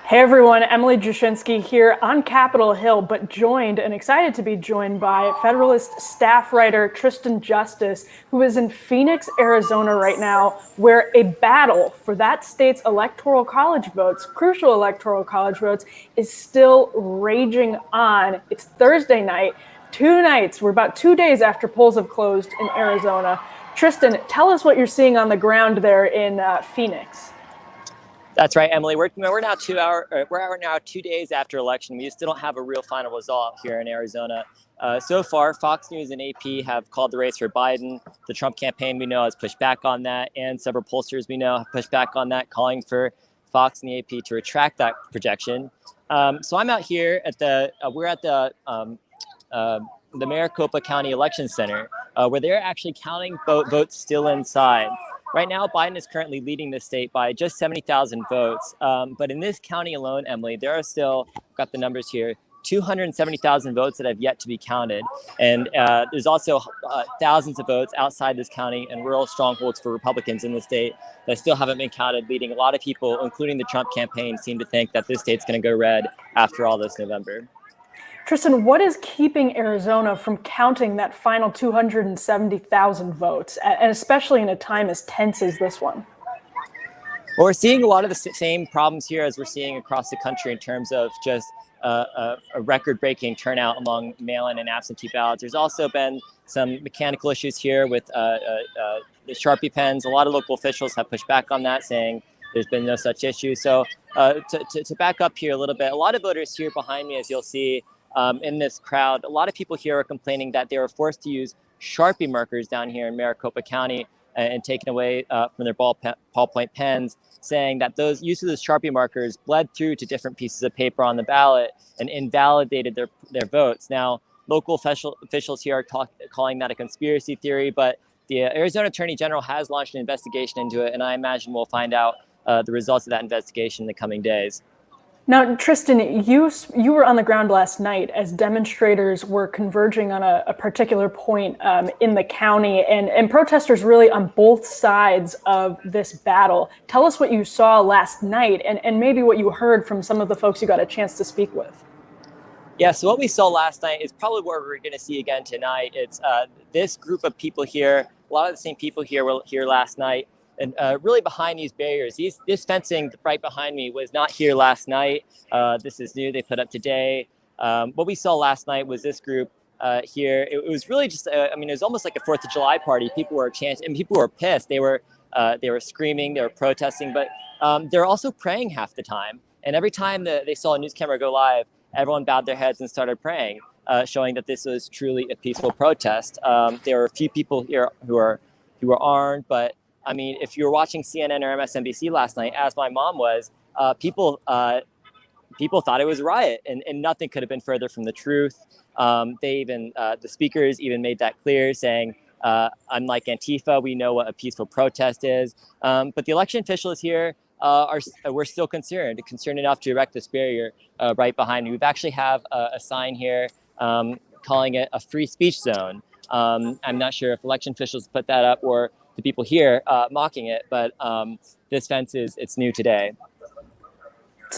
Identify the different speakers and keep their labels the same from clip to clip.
Speaker 1: Hey everyone, Emily Jashinsky here on Capitol Hill, but joined and excited to be joined by Federalist staff writer Tristan Justice, who is in Phoenix, Arizona right now, where a battle for that state's electoral college votes, crucial electoral college votes, is still raging on. It's Thursday night, we're about 2 days after polls have closed in Arizona. Tristan, tell us what you're seeing on the ground there in Phoenix.
Speaker 2: That's right, Emily. We're now 2 days after election. We still don't have a real final result here in Arizona. So far, Fox News and AP have called the race for Biden. The Trump campaign, we know, has pushed back on that, and several pollsters we know have pushed back on that, calling for Fox and the AP to retract that projection. So I'm out here at we're at the Maricopa County Election Center, where they're actually counting votes still inside. Right now, Biden is currently leading the state by just 70,000 votes. But in this county alone, Emily, there are still, I've got the numbers here, 270,000 votes that have yet to be counted. And there's also thousands of votes outside this county and rural strongholds for Republicans in the state that still haven't been counted, leading a lot of people, including the Trump campaign, seem to think that this state's going to go red after all this November.
Speaker 1: Tristan, what is keeping Arizona from counting that final 270,000 votes, and especially in a time as tense as this one?
Speaker 2: Well, we're seeing a lot of the same problems here as we're seeing across the country in terms of just a record-breaking turnout among mail-in and absentee ballots. There's also been some mechanical issues here with the Sharpie pens. A lot of local officials have pushed back on that, saying there's been no such issue. So to back up here a little bit, a lot of voters here behind me, as you'll see, in this crowd, a lot of people here are complaining that they were forced to use Sharpie markers down here in Maricopa County and taken away from their ballpoint pens, saying that those use of those Sharpie markers bled through to different pieces of paper on the ballot and invalidated their votes. Now, local officials here are calling that a conspiracy theory, but the Arizona Attorney General has launched an investigation into it, and I imagine we'll find out the results of that investigation in the coming days.
Speaker 1: Now, Tristan, you were on the ground last night as demonstrators were converging on a particular point in the county, and protesters really on both sides of this battle. Tell us what you saw last night and maybe what you heard from some of the folks you got a chance to speak with.
Speaker 2: Yeah, so what we saw last night is probably what we're going to see again tonight. It's this group of people here, a lot of the same people here were here last night. And really behind these barriers, this fencing right behind me was not here last night. This is new, they put up today. What we saw last night was this group here. It was really just, it was almost like a 4th of July party. People were chanting, and people were pissed. They were screaming, they were protesting, but they're also praying half the time. And every time they saw a news camera go live, everyone bowed their heads and started praying, showing that this was truly a peaceful protest. There were a few people here who were armed, but I mean, if you were watching CNN or MSNBC last night, as my mom was, people thought it was a riot, and nothing could have been further from the truth. The speakers even made that clear, saying, unlike Antifa, we know what a peaceful protest is. But the election officials here we're still concerned enough to erect this barrier right behind me. We've actually have a sign here calling it a free speech zone. I'm not sure if election officials put that up or the people here mocking it, but this fence it's new today.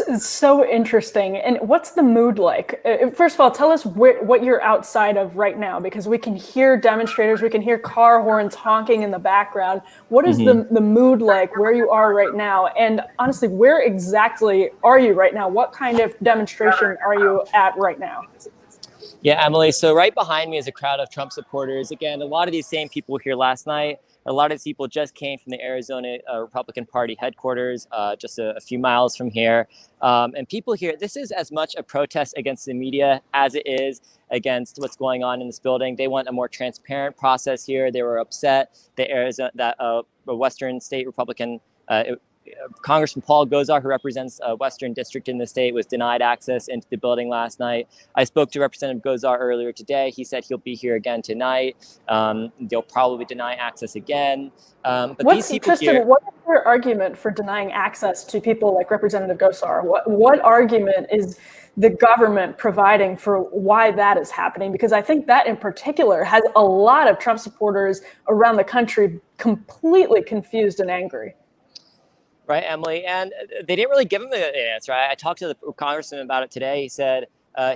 Speaker 1: It's so interesting. And what's the mood like? First of all, tell us what you're outside of right now, because we can hear demonstrators, we can hear car horns honking in the background. What is the mood like where you are right now? And honestly, where exactly are you right now? What kind of demonstration are you at right now?
Speaker 2: Yeah, Emily, so right behind me is a crowd of Trump supporters. Again, a lot of these same people were here last night. A lot of these people just came from the Arizona Republican Party headquarters, just a few miles from here. And people here, this is as much a protest against the media as it is against what's going on in this building. They want a more transparent process here. They were upset that a Western state Republican Congressman Paul Gosar, who represents a Western district in the state, was denied access into the building last night. I spoke to Representative Gosar earlier today. He said he'll be here again tonight. They'll probably deny access again. But
Speaker 1: Tristan, what is your argument for denying access to people like Representative Gosar? What argument is the government providing for why that is happening? Because I think that in particular has a lot of Trump supporters around the country completely confused and angry.
Speaker 2: Right, Emily, and they didn't really give him an answer. I talked to the congressman about it today. He said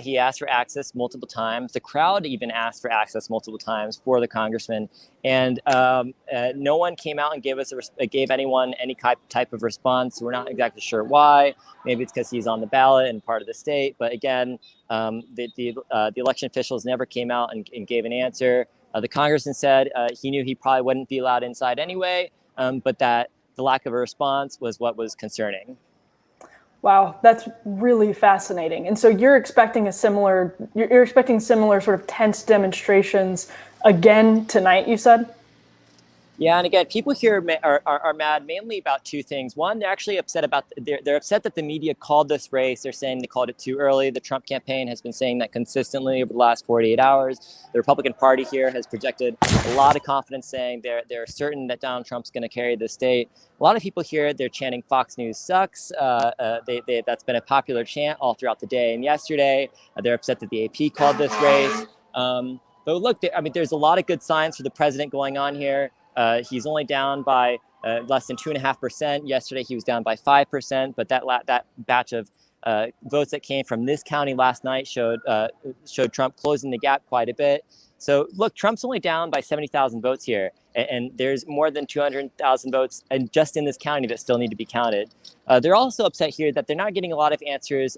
Speaker 2: he asked for access multiple times. The crowd even asked for access multiple times for the congressman, and no one came out and gave anyone any type of response. We're not exactly sure why. Maybe it's because he's on the ballot and part of the state. But again, the election officials never came out and gave an answer. The congressman said he knew he probably wouldn't be allowed inside anyway, but that the lack of a response was what was concerning.
Speaker 1: Wow, that's really fascinating. And so you're expecting similar sort of tense demonstrations again tonight, you said?
Speaker 2: Yeah, and again, people here are mad mainly about two things. One, they're actually upset they're upset that the media called this race. They're saying they called it too early. The Trump campaign has been saying that consistently over the last 48 hours. The Republican Party here has projected a lot of confidence, saying they're certain that Donald Trump's going to carry the state. A lot of people here, they're chanting Fox News sucks. That's been a popular chant all throughout the day and yesterday. They're upset that the AP called this race. But look, there's a lot of good signs for the president going on here. He's only down by less than 2.5%. Yesterday, he was down by 5%. But that batch of votes that came from this county last night showed Trump closing the gap quite a bit. So look, Trump's only down by 70,000 votes here, and there's more than 200,000 votes and just in this county that still need to be counted. They're also upset here that they're not getting a lot of answers,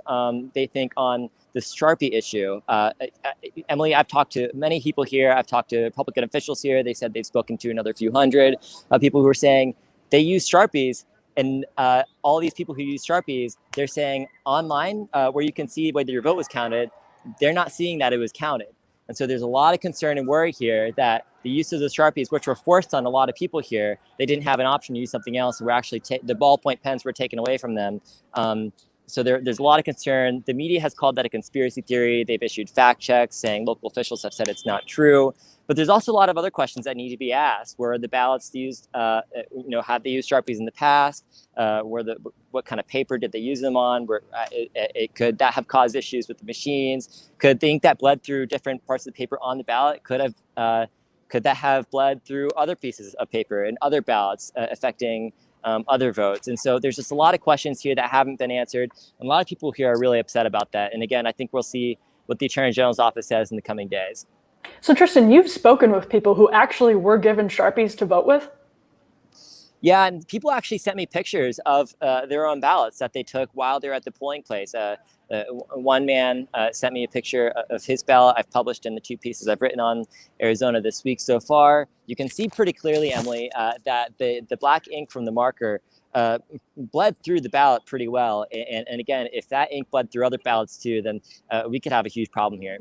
Speaker 2: they think, on the Sharpie issue. Emily, I've talked to many people here. I've talked to Republican officials here. They said they've spoken to another few hundred people who are saying they use Sharpies. And all these people who use Sharpies, they're saying online, where you can see whether your vote was counted, they're not seeing that it was counted. And so there's a lot of concern and worry here that the use of the Sharpies, which were forced on a lot of people here, they didn't have an option to use something else. We're actually the ballpoint pens were taken away from them. So there's a lot of concern. The media has called that a conspiracy theory. They've issued fact checks saying local officials have said it's not true. But there's also a lot of other questions that need to be asked. Were the ballots used, have they used Sharpies in the past? What kind of paper did they use them on? Could that have caused issues with the machines? Could the ink that bled through different parts of the paper on the ballot could that have bled through other pieces of paper and other ballots affecting other votes? And so there's just a lot of questions here that haven't been answered. And a lot of people here are really upset about that. And again, I think we'll see what the Attorney General's office says in the coming days.
Speaker 1: So Tristan, you've spoken with people who actually were given Sharpies to vote with?
Speaker 2: Yeah, and people actually sent me pictures of their own ballots that they took while they're at the polling place. One man sent me a picture of his ballot. I've published in the 2 pieces I've written on Arizona this week so far. You can see pretty clearly, Emily, that the black ink from the marker bled through the ballot pretty well. And again, if that ink bled through other ballots too, then we could have a huge problem here.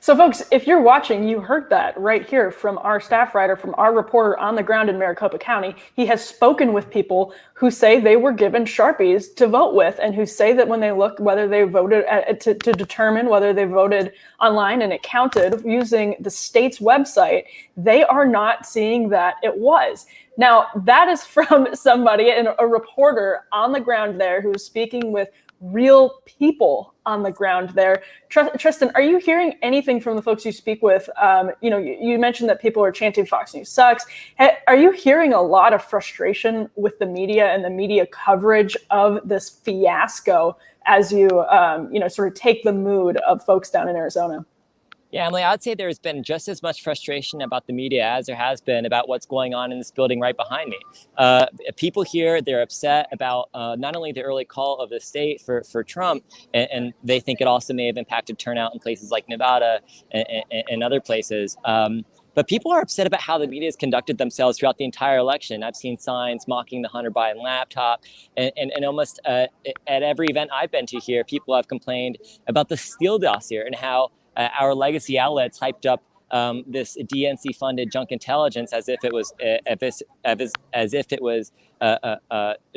Speaker 1: So folks, if you're watching, you heard that right here from our staff writer, from our reporter on the ground in Maricopa County. He has spoken with people who say they were given Sharpies to vote with, and who say that when they look whether they voted to determine whether they voted online and it counted using the state's website, they are not seeing that it was. Now, that is from somebody, a reporter on the ground there, who is speaking with real people on the ground there. Tristan, are you hearing anything from the folks you speak with? You mentioned that people are chanting Fox News sucks. Are you hearing a lot of frustration with the media and the media coverage of this fiasco as you, sort of take the mood of folks down in Arizona?
Speaker 2: Yeah, Emily, I would say there's been just as much frustration about the media as there has been about what's going on in this building right behind me. People here, they're upset about not only the early call of the state for Trump, and they think it also may have impacted turnout in places like Nevada and other places. But people are upset about how the media has conducted themselves throughout the entire election. I've seen signs mocking the Hunter Biden laptop, and almost at every event I've been to here, people have complained about the Steele dossier and how our legacy outlets hyped up this DNC-funded junk intelligence as if it was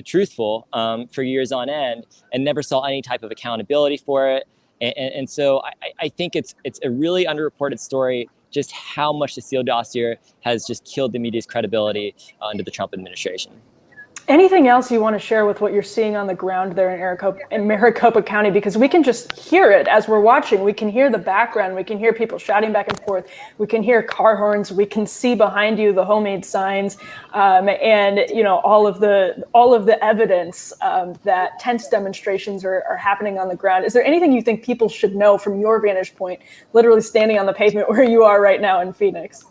Speaker 2: truthful for years on end, and never saw any type of accountability for it. And so I think it's a really underreported story, just how much the Steele dossier has just killed the media's credibility under the Trump administration.
Speaker 1: Anything else you want to share with what you're seeing on the ground there in Maricopa County? Because we can just hear it as we're watching. We can hear the background. We can hear people shouting back and forth. We can hear car horns. We can see behind you the homemade signs, and all of the evidence that tense demonstrations are happening on the ground. Is there anything you think people should know from your vantage point, literally standing on the pavement where you are right now in Phoenix?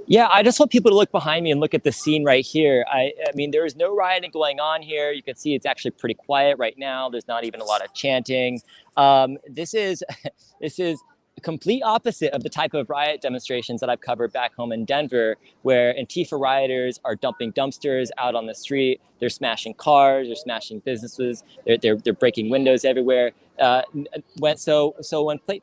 Speaker 2: Yeah, I just want people to look behind me and look at the scene right here. I mean, there is no rioting going on here. You can see it's actually pretty quiet right now. There's not even a lot of chanting. This is this is a complete opposite of the type of riot demonstrations that I've covered back home in Denver, where Antifa rioters are dumping dumpsters out on the street. They're smashing cars. They're smashing businesses. They're breaking windows everywhere. When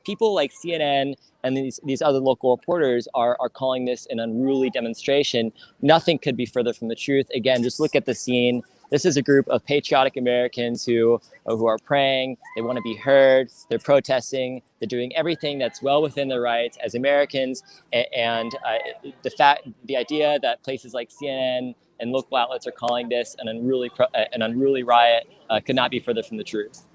Speaker 2: people like CNN and these other local reporters are calling this an unruly demonstration, nothing could be further from the truth. Again, just look at the scene. This is a group of patriotic Americans who are praying. They want to be heard. They're protesting. They're doing everything that's well within their rights as Americans. And the idea that places like CNN and local outlets are calling this an unruly riot could not be further from the truth.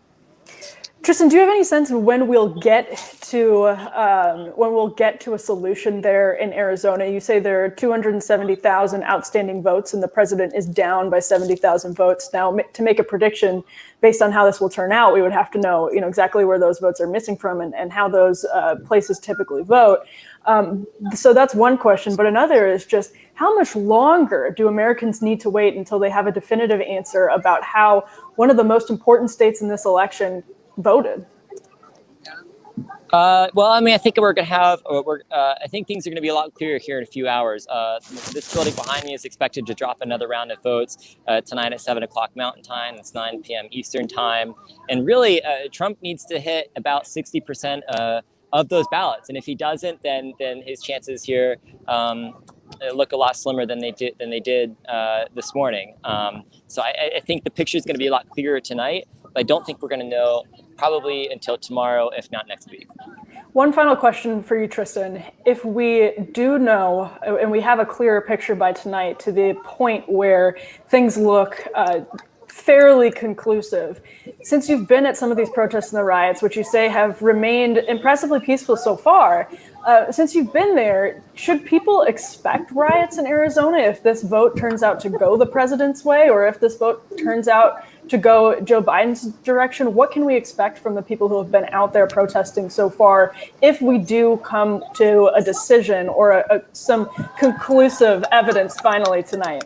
Speaker 1: Tristan, do you have any sense of when we'll get to a solution there in Arizona? You say there are 270,000 outstanding votes, and the president is down by 70,000 votes. Now, to make a prediction based on how this will turn out, we would have to know, exactly where those votes are missing from and how those places typically vote. So that's one question. But another is just how much longer do Americans need to wait until they have a definitive answer about how one of the most important states in this election voted?
Speaker 2: Well, I mean, I think we're going to have. I think things are going to be a lot clearer here in a few hours. This building behind me is expected to drop another round of votes tonight at 7 o'clock Mountain Time. It's 9 p.m. Eastern Time, and really, Trump needs to hit about 60% of those ballots. And if he doesn't, then his chances here look a lot slimmer than they did this morning. So I think the picture is going to be a lot clearer tonight. But I don't think we're going to know probably until tomorrow, if not next week.
Speaker 1: One final question for you, Tristan. If we do know and we have a clearer picture by tonight to the point where things look fairly conclusive, since you've been at some of these protests and the riots, which you say have remained impressively peaceful so far, since you've been there, should people expect riots in Arizona if this vote turns out to go the president's way, or if this vote turns out to go Joe Biden's direction? What can we expect from the people who have been out there protesting so far if we do come to a decision or some conclusive evidence finally tonight?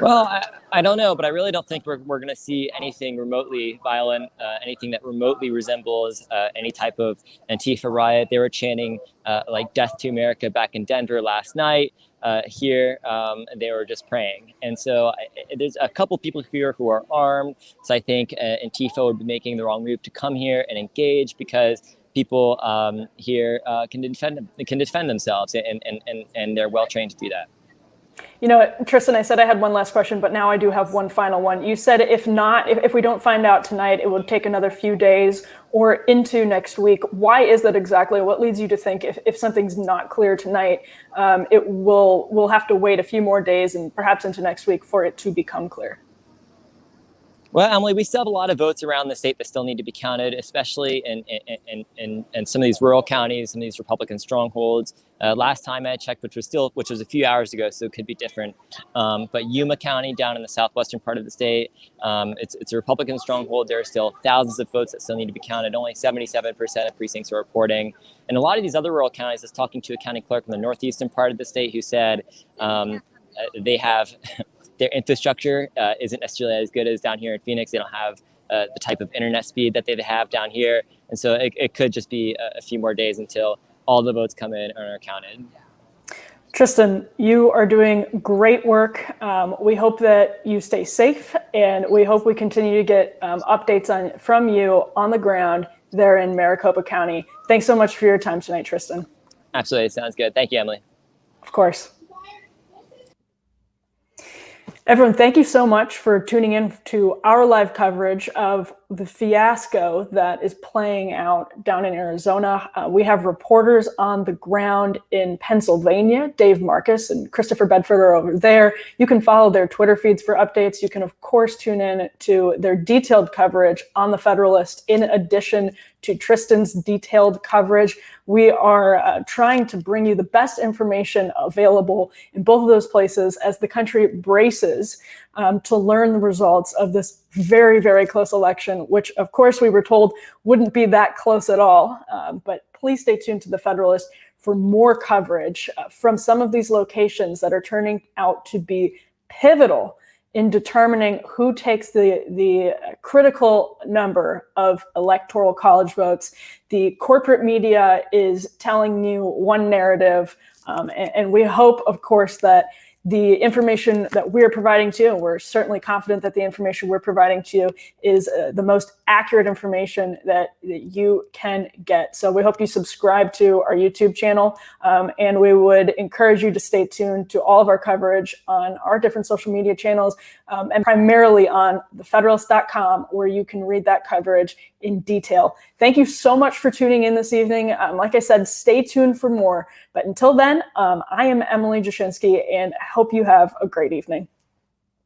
Speaker 2: Well, I don't know, but I really don't think we're going to see anything remotely violent, anything that remotely resembles any type of Antifa riot. They were chanting like "Death to America" back in Denver last night. Here, they were just praying. And so there's a couple people here who are armed. So I think Antifa would be making the wrong move to come here and engage, because people here can defend themselves, and they're well trained to do that.
Speaker 1: Tristan, I said I had one last question, but now I do have one final one. You said if we don't find out tonight, it will take another few days or into next week. Why is that exactly? What leads you to think if something's not clear tonight, we'll have to wait a few more days and perhaps into next week for it to become clear?
Speaker 2: Well, Emily, we still have a lot of votes around the state that still need to be counted, especially in some of these rural counties, some of these Republican strongholds. Last time I checked, which was a few hours ago, so it could be different. But Yuma County, down in the southwestern part of the state, it's a Republican stronghold. There are still thousands of votes that still need to be counted. Only 77% of precincts are reporting. And a lot of these other rural counties, I was talking to a county clerk in the northeastern part of the state who said they have their infrastructure isn't necessarily as good as down here in Phoenix. They don't have the type of internet speed that they have down here. And so it could just be a few more days until all the votes come in and are counted.
Speaker 1: Tristan, you are doing great work. We hope that you stay safe, and we hope we continue to get updates from you on the ground there in Maricopa County. Thanks so much for your time tonight, Tristan.
Speaker 2: Absolutely. Sounds good. Thank you, Emily.
Speaker 1: Of course. Everyone, thank you so much for tuning in to our live coverage of the fiasco that is playing out down in Arizona. We have reporters on the ground in Pennsylvania. Dave Marcus and Christopher Bedford are over there. You can follow their Twitter feeds for updates. You can, of course, tune in to their detailed coverage on the Federalist, in addition to Tristan's detailed coverage. We are trying to bring you the best information available in both of those places as the country braces to learn the results of this very, very close election, which, of course, we were told wouldn't be that close at all. But please stay tuned to the Federalist for more coverage from some of these locations that are turning out to be pivotal in determining who takes the critical number of Electoral College votes. The corporate media is telling you one narrative, and we hope, of course, that the information that we're providing to you, and we're certainly confident that the information we're providing to you is the most accurate information that you can get. So we hope you subscribe to our YouTube channel, and we would encourage you to stay tuned to all of our coverage on our different social media channels, and primarily on thefederalist.com, where you can read that coverage in detail. Thank you so much for tuning in this evening. Like I said, stay tuned for more. But until then, I am Emily Jashinsky, and I hope you have a great evening.